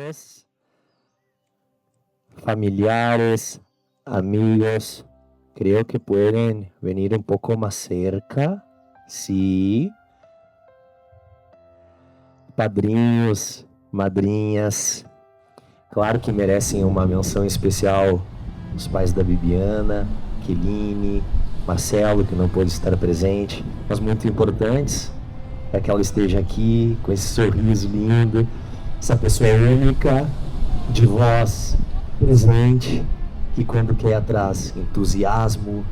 todos, familiares, amigos, creo que pueden venir un poco más cerca, sí. Padrinhos, madrinhas, claro que merecem uma menção especial os pais da Bibiana, Keline, Marcelo, que não pôde estar presente, mas muito importantes é que ela esteja aqui com esse sorriso lindo, essa pessoa única, de voz presente, que quando quer traz entusiasmo,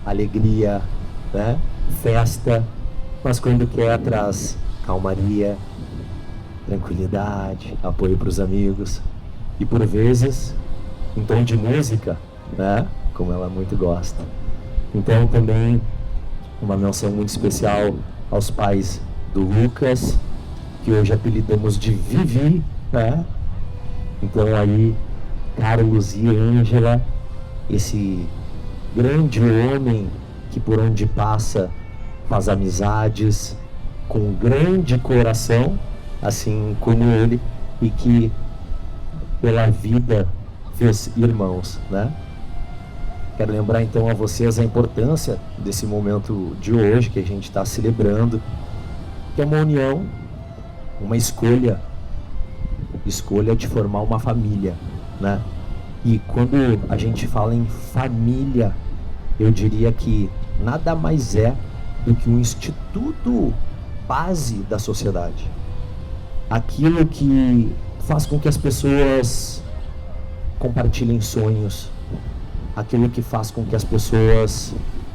alegria, né? Festa, mas quando quer traz calmaria, tranquilidade, apoio para os amigos e por vezes em tom de música, né? Como ela muito gosta. Então também uma menção muito especial aos pais do Lucas, que hoje apelidamos de Vivi, né? Então aí Carlos e Ângela, esse grande homem que por onde passa faz amizades com um grande coração, assim como ele, e que pela vida fez irmãos, né? Quero lembrar então a vocês a importância desse momento de hoje que a gente está celebrando, que é uma união, uma escolha de formar uma família, né? E quando a gente fala em família, eu diria que nada mais é do que um instituto base da sociedade. Aquilo que faz com que as pessoas compartilhem sonhos, aquilo que faz com que as pessoas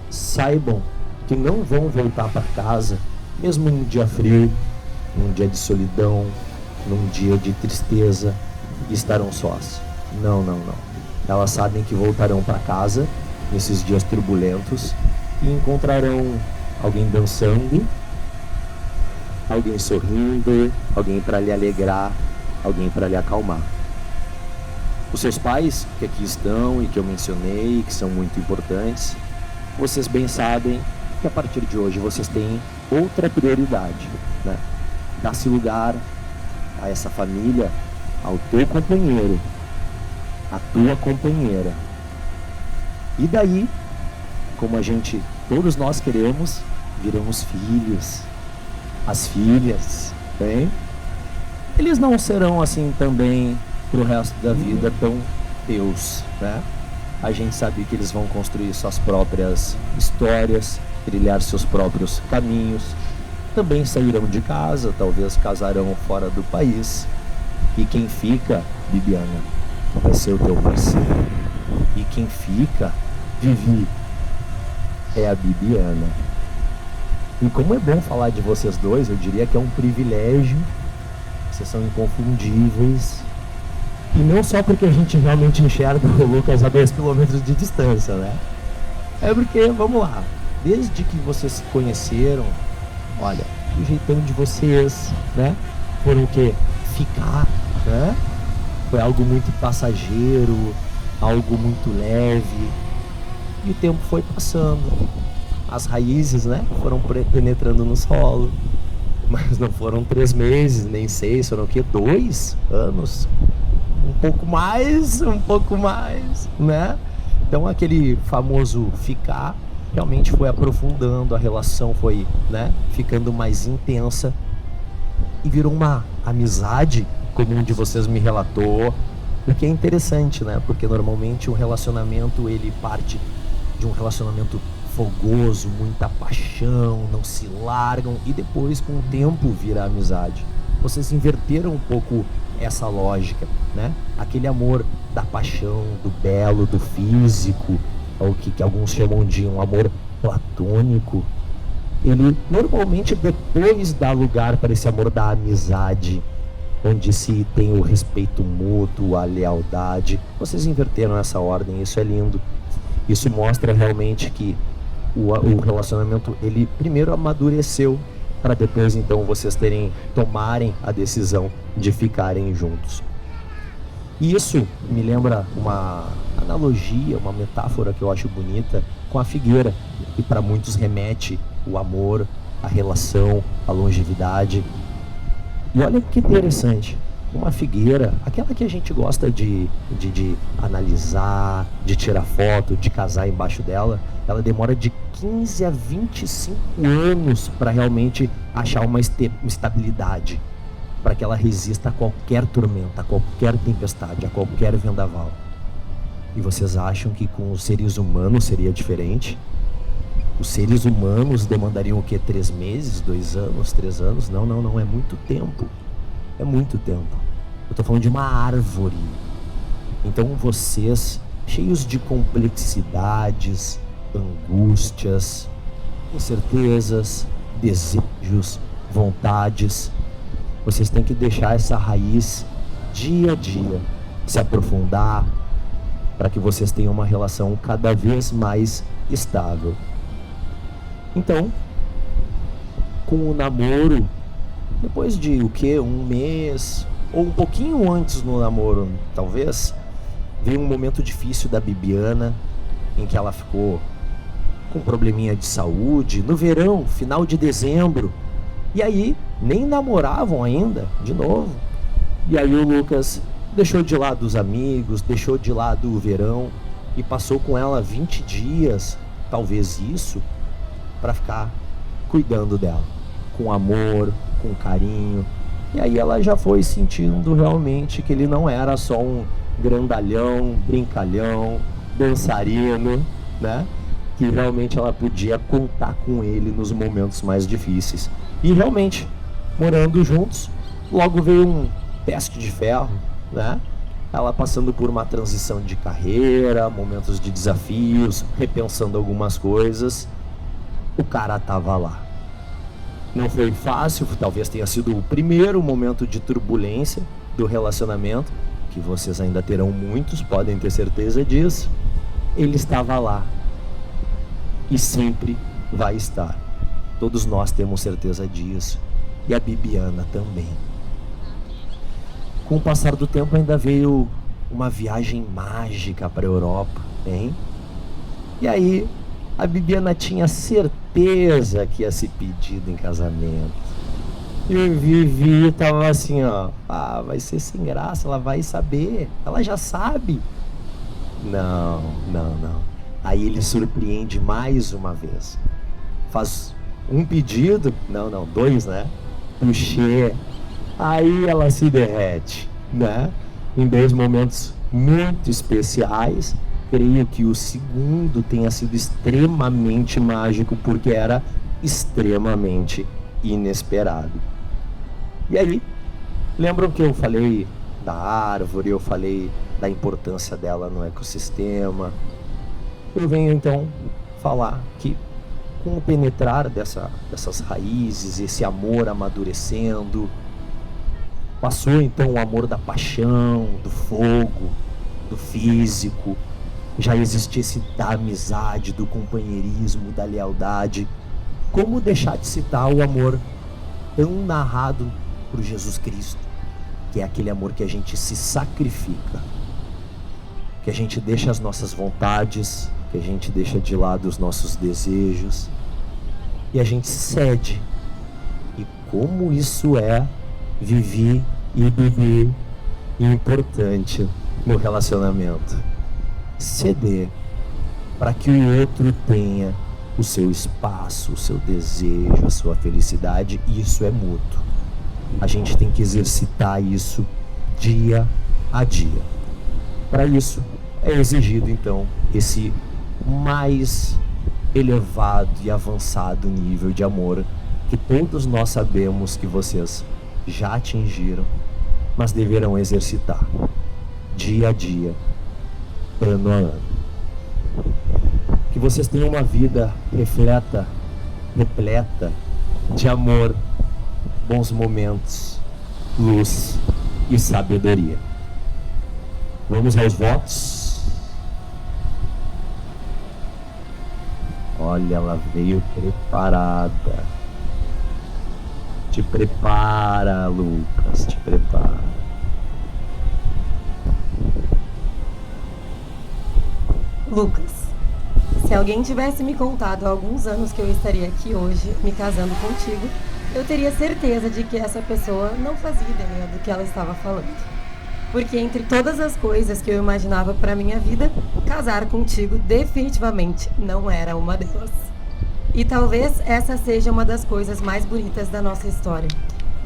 saibam que não vão voltar para casa, mesmo num dia frio, num dia de solidão, num dia de tristeza, e estarão sós. Não. Elas sabem que voltarão para casa nesses dias turbulentos e encontrarão alguém dançando, alguém sorrindo, alguém para lhe alegrar, alguém para lhe acalmar. Os seus pais, que aqui estão e que eu mencionei, que são muito importantes, vocês bem sabem que a partir de hoje vocês têm outra prioridade, né? Dá-se lugar a essa família, ao teu companheiro, a tua companheira. E daí, como todos nós queremos, virão os filhos, as filhas, bem? Eles não serão assim também pro resto da vida tão teus, né? A gente sabe que eles vão construir suas próprias histórias, trilhar seus próprios caminhos, também sairão de casa, talvez casarão fora do país. E quem fica, Bibiana, vai ser o teu parceiro. E quem fica, Vivi, é a Bibiana. E como é bom falar de vocês dois, eu diria que é um privilégio. Vocês são inconfundíveis. E não só porque a gente realmente enxerga o Lucas a 2 quilômetros de distância, né? É porque, vamos lá, desde que vocês se conheceram, olha, o jeitão de vocês, né? Foram o quê? Ficar, né? Foi algo muito passageiro, algo muito leve. E o tempo foi passando. As raízes, né? Foram penetrando no solo. Mas não foram 3 meses, nem 6, foram o quê? 2 anos? Um pouco mais, né? Então aquele famoso ficar realmente foi aprofundando, a relação foi, né, ficando mais intensa e virou uma amizade, como um de vocês me relatou, o que é interessante, né? Porque normalmente um relacionamento ele parte de um relacionamento fogoso, muita paixão, não se largam e depois com o tempo vira amizade. Vocês inverteram um pouco essa lógica, né? Aquele amor da paixão, do belo, do físico, o que alguns chamam de um amor platônico, ele normalmente depois dá lugar para esse amor da amizade, onde se tem o respeito mútuo, a lealdade. Vocês inverteram essa ordem, isso é lindo. Isso mostra realmente que o relacionamento, ele primeiro amadureceu, para depois então vocês tomarem a decisão de ficarem juntos. E isso me lembra uma analogia, uma metáfora que eu acho bonita com a figueira, que para muitos remete o amor, a relação, a longevidade. E olha que interessante, uma figueira, aquela que a gente gosta de analisar, de tirar foto, de casar embaixo dela, ela demora de 15 a 25 anos para realmente achar uma estabilidade, para que ela resista a qualquer tormenta, a qualquer tempestade, a qualquer vendaval. E vocês acham que com os seres humanos seria diferente? Os seres humanos demandariam o quê? 3 meses, 2 anos, 3 anos? Não, é muito tempo. É muito tempo. Eu estou falando de uma árvore. Então vocês, cheios de complexidades, angústias, incertezas, desejos, vontades, vocês têm que deixar essa raiz dia a dia se aprofundar, para que vocês tenham uma relação cada vez mais estável. Então, com o namoro, depois de o quê? 1 mês, ou um pouquinho antes no namoro, talvez, veio um momento difícil da Bibiana, em que ela ficou com probleminha de saúde, no verão, final de dezembro, e aí nem namoravam ainda, de novo. E aí o Lucas deixou de lado os amigos, deixou de lado o verão e passou com ela 20 dias, talvez isso, para ficar cuidando dela, com amor, com carinho. E aí ela já foi sentindo realmente que ele não era só um grandalhão, brincalhão, dançarino, né? Que realmente ela podia contar com ele nos momentos mais difíceis. E realmente, morando juntos, logo veio um teste de ferro, né? Ela passando por uma transição de carreira, momentos de desafios, repensando algumas coisas. O cara tava lá. Não foi fácil, talvez tenha sido o primeiro momento de turbulência do relacionamento, que vocês ainda terão muitos, podem ter certeza disso. Ele estava lá e sempre vai estar. Todos nós temos certeza disso, e a Bibiana também. Com o passar do tempo ainda veio uma viagem mágica para a Europa, hein? E aí a Bibiana tinha certeza que ia ser pedido em casamento. E o Vivi tava assim, ó, vai ser sem graça, ela vai saber, ela já sabe. Não. Aí ele surpreende mais uma vez. Faz um pedido, não, 2, né? Puxê. Aí ela se derrete, né? Em 2 momentos muito especiais. Creio que o segundo tenha sido extremamente mágico, porque era extremamente inesperado. E aí, lembram que eu falei da árvore, eu falei da importância dela no ecossistema? Eu venho então falar que com o penetrar dessas raízes, esse amor amadurecendo, passou então o amor da paixão, do fogo, do físico, já existisse da amizade, do companheirismo, da lealdade. Como deixar de citar o amor tão narrado por Jesus Cristo, que é aquele amor que a gente se sacrifica, que a gente deixa as nossas vontades, que a gente deixa de lado os nossos desejos e a gente cede. E como isso é viver e beber importante no relacionamento. Ceder para que o outro tenha o seu espaço, o seu desejo, a sua felicidade, e isso é mútuo. A gente tem que exercitar isso dia a dia. Para isso é exigido então esse mais elevado e avançado nível de amor que todos nós sabemos que vocês já atingiram, mas deverão exercitar dia a dia, ano a ano. Que vocês tenham uma vida repleta de amor, bons momentos, luz e sabedoria. Vamos aos votos. Olha, ela veio preparada. Te prepara, Lucas, te prepara. Lucas, se alguém tivesse me contado há alguns anos que eu estaria aqui hoje, me casando contigo, eu teria certeza de que essa pessoa não fazia ideia do que ela estava falando. Porque entre todas as coisas que eu imaginava para minha vida, casar contigo definitivamente não era uma delas. E talvez essa seja uma das coisas mais bonitas da nossa história.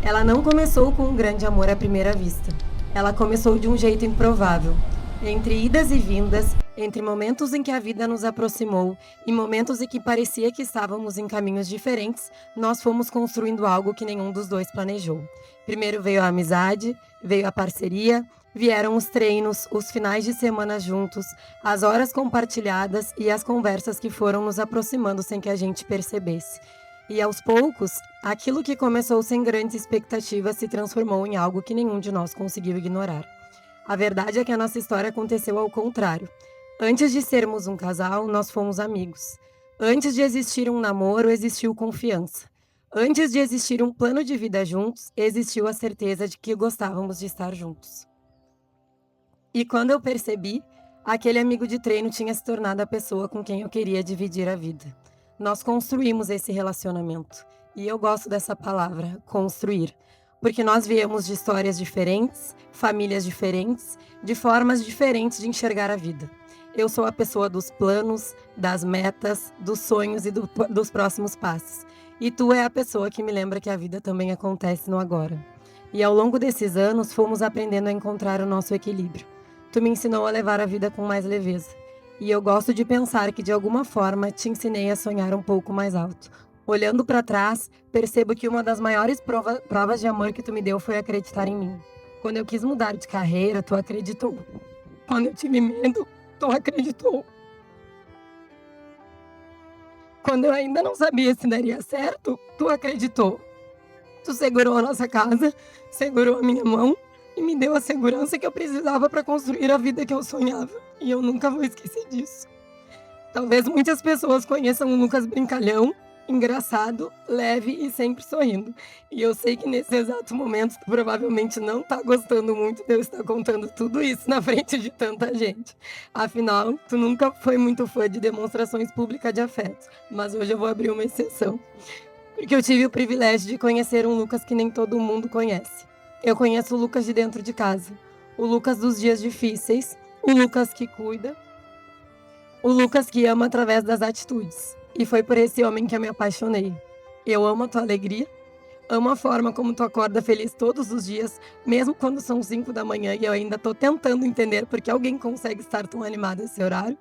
Ela não começou com um grande amor à primeira vista. Ela começou de um jeito improvável. Entre idas e vindas, entre momentos em que a vida nos aproximou e momentos em que parecia que estávamos em caminhos diferentes, nós fomos construindo algo que nenhum dos dois planejou. Primeiro veio a amizade, veio a parceria, vieram os treinos, os finais de semana juntos, as horas compartilhadas e as conversas que foram nos aproximando sem que a gente percebesse. E aos poucos, aquilo que começou sem grandes expectativas se transformou em algo que nenhum de nós conseguiu ignorar. A verdade é que a nossa história aconteceu ao contrário. Antes de sermos um casal, nós fomos amigos. Antes de existir um namoro, existiu confiança. Antes de existir um plano de vida juntos, existiu a certeza de que gostávamos de estar juntos. E quando eu percebi, aquele amigo de treino tinha se tornado a pessoa com quem eu queria dividir a vida. Nós construímos esse relacionamento. E eu gosto dessa palavra, construir. Porque nós viemos de histórias diferentes, famílias diferentes, de formas diferentes de enxergar a vida. Eu sou a pessoa dos planos, das metas, dos sonhos e dos próximos passos. E tu é a pessoa que me lembra que a vida também acontece no agora. E ao longo desses anos, fomos aprendendo a encontrar o nosso equilíbrio. Tu me ensinou a levar a vida com mais leveza. E eu gosto de pensar que, de alguma forma, te ensinei a sonhar um pouco mais alto. Olhando para trás, percebo que uma das maiores provas de amor que tu me deu foi acreditar em mim. Quando eu quis mudar de carreira, tu acreditou. Quando eu tive medo, tu acreditou. Quando eu ainda não sabia se daria certo, tu acreditou. Tu segurou a nossa casa, segurou a minha mão e me deu a segurança que eu precisava para construir a vida que eu sonhava. E eu nunca vou esquecer disso. Talvez muitas pessoas conheçam o Lucas brincalhão, engraçado, leve e sempre sorrindo. E eu sei que nesse exato momento tu provavelmente não tá gostando muito de eu estar contando tudo isso na frente de tanta gente. Afinal, tu nunca foi muito fã de demonstrações públicas de afeto, mas hoje eu vou abrir uma exceção. Porque eu tive o privilégio de conhecer um Lucas que nem todo mundo conhece. Eu conheço o Lucas de dentro de casa, o Lucas dos dias difíceis, o Lucas que cuida, o Lucas que ama através das atitudes. E foi por esse homem que eu me apaixonei. Eu amo a tua alegria, amo a forma como tu acorda feliz todos os dias, mesmo quando são 5 da manhã e eu ainda tô tentando entender porque alguém consegue estar tão animado nesse horário.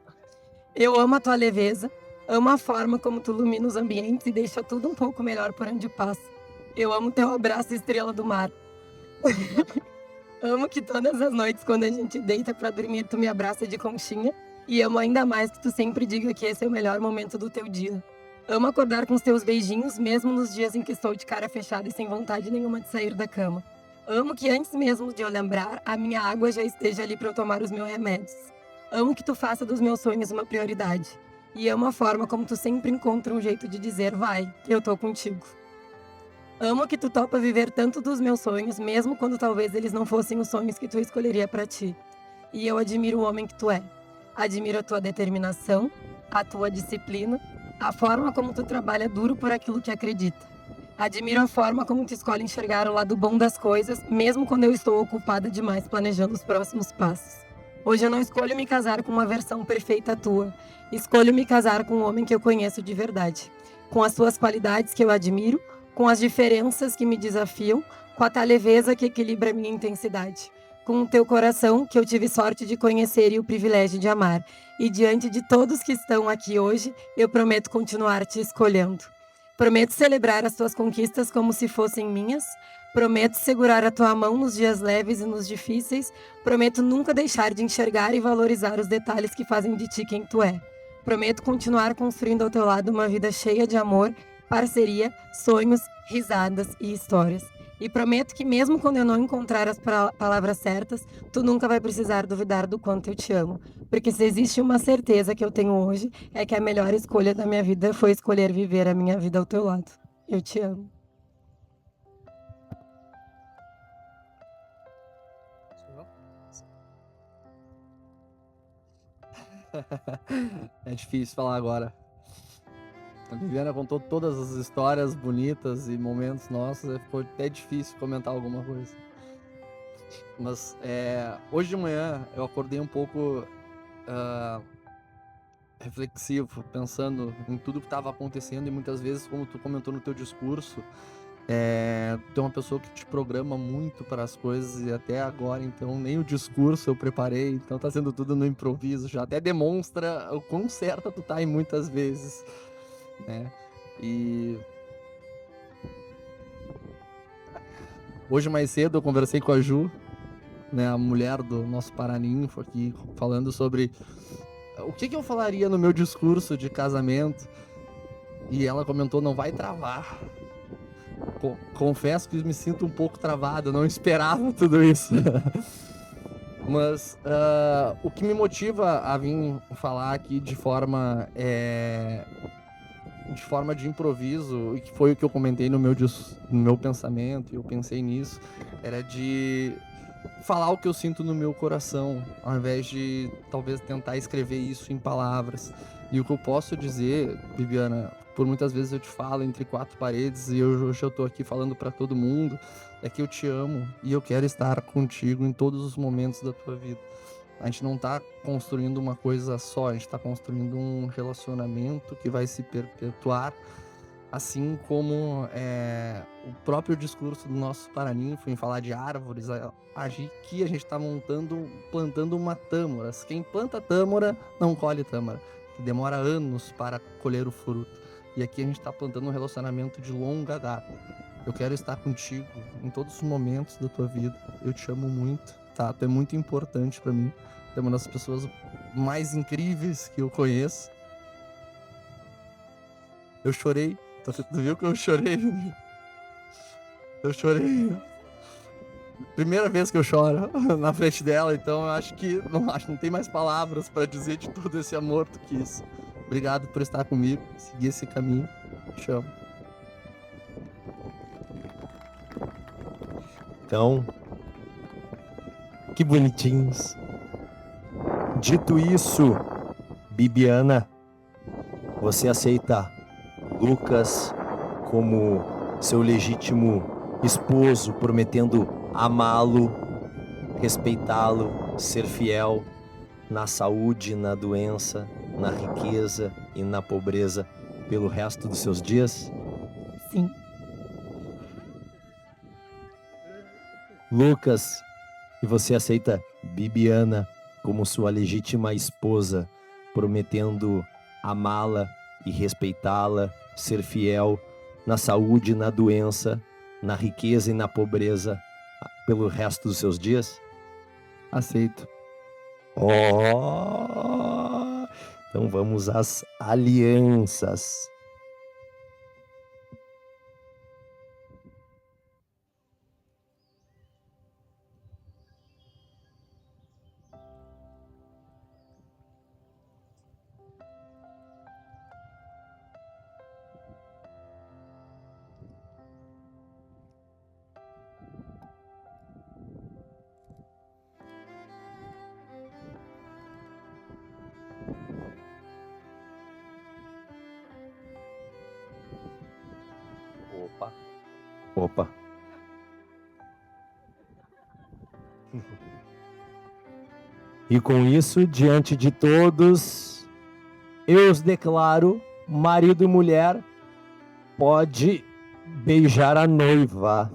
Eu amo a tua leveza, amo a forma como tu ilumina os ambientes e deixa tudo um pouco melhor por onde passa. Eu amo teu abraço estrela do mar. Amo que todas as noites, quando a gente deita pra dormir, tu me abraça de conchinha. E amo ainda mais que tu sempre diga que esse é o melhor momento do teu dia. Amo acordar com os teus beijinhos, mesmo nos dias em que estou de cara fechada e sem vontade nenhuma de sair da cama. Amo que antes mesmo de eu lembrar, a minha água já esteja ali para eu tomar os meus remédios. Amo que tu faça dos meus sonhos uma prioridade. E amo a forma como tu sempre encontra um jeito de dizer, vai, eu tô contigo. Amo que tu topa viver tanto dos meus sonhos, mesmo quando talvez eles não fossem os sonhos que tu escolheria para ti. E eu admiro o homem que tu é. Admiro a tua determinação, a tua disciplina, a forma como tu trabalha duro por aquilo que acredita. Admiro a forma como tu escolhe enxergar o lado bom das coisas, mesmo quando eu estou ocupada demais planejando os próximos passos. Hoje eu não escolho me casar com uma versão perfeita tua. Escolho me casar com um homem que eu conheço de verdade. Com as suas qualidades que eu admiro, com as diferenças que me desafiam, com a tal leveza que equilibra a minha intensidade. Com o teu coração, que eu tive sorte de conhecer e o privilégio de amar. E diante de todos que estão aqui hoje, eu prometo continuar te escolhendo. Prometo celebrar as tuas conquistas como se fossem minhas. Prometo segurar a tua mão nos dias leves e nos difíceis. Prometo nunca deixar de enxergar e valorizar os detalhes que fazem de ti quem tu é. Prometo continuar construindo ao teu lado uma vida cheia de amor, parceria, sonhos, risadas e histórias. E prometo que mesmo quando eu não encontrar as palavras certas, tu nunca vai precisar duvidar do quanto eu te amo. Porque se existe uma certeza que eu tenho hoje, é que a melhor escolha da minha vida foi escolher viver a minha vida ao teu lado. Eu te amo. É difícil falar agora. A Viviana contou todas as histórias bonitas e momentos nossos, ficou até difícil comentar alguma coisa. Mas hoje de manhã eu acordei um pouco reflexivo, pensando em tudo que estava acontecendo, e muitas vezes, como tu comentou no teu discurso, tu é uma pessoa que te programa muito para as coisas, e até agora, então, nem o discurso eu preparei, então tá sendo tudo no improviso, já até demonstra o quão certa tu tá em muitas vezes, né? E hoje mais cedo eu conversei com a Ju, né, a mulher do nosso Paraninfo aqui, falando sobre o que eu falaria no meu discurso de casamento, e ela comentou: não vai travar. Confesso que me sinto um pouco travado, eu não esperava tudo isso. Mas o que me motiva a vir falar aqui de forma de improviso, e que foi o que eu comentei no meu pensamento, e eu pensei nisso, era de falar o que eu sinto no meu coração, ao invés de talvez tentar escrever isso em palavras. E o que eu posso dizer, Bibiana, por muitas vezes eu te falo entre quatro paredes, e hoje eu tô aqui falando para todo mundo, é que eu te amo e eu quero estar contigo em todos os momentos da tua vida. A gente não tá construindo uma coisa só, a gente tá construindo um relacionamento que vai se perpetuar, assim como o próprio discurso do nosso Paraninfo em falar de árvores. Aqui a gente está plantando uma tâmara. Quem planta tâmara não colhe tâmara, que demora anos para colher o fruto. E aqui a gente está plantando um relacionamento de longa data. Eu quero estar contigo em todos os momentos da tua vida. Eu te amo muito, tá? Tu é muito importante para mim. Tu é uma das pessoas mais incríveis que eu conheço. Eu chorei. Tu viu que eu chorei? Eu chorei. Primeira vez que eu choro na frente dela, então eu acho que não tem mais palavras para dizer de todo esse amor que tu quis. Obrigado por estar comigo, seguir esse caminho. Te amo. Então, que bonitinhos. Dito isso, Bibiana, você aceita Lucas como seu legítimo esposo, prometendo amá-lo, respeitá-lo, ser fiel na saúde, na doença, na riqueza e na pobreza pelo resto dos seus dias? Sim. Lucas, e você aceita Bibiana como sua legítima esposa, prometendo amá-la e respeitá-la, ser fiel na saúde, na doença, na riqueza e na pobreza pelo resto dos seus dias? Aceito. Então vamos às alianças. Opa. E com isso, diante de todos, eu os declaro marido e mulher. Pode beijar a noiva.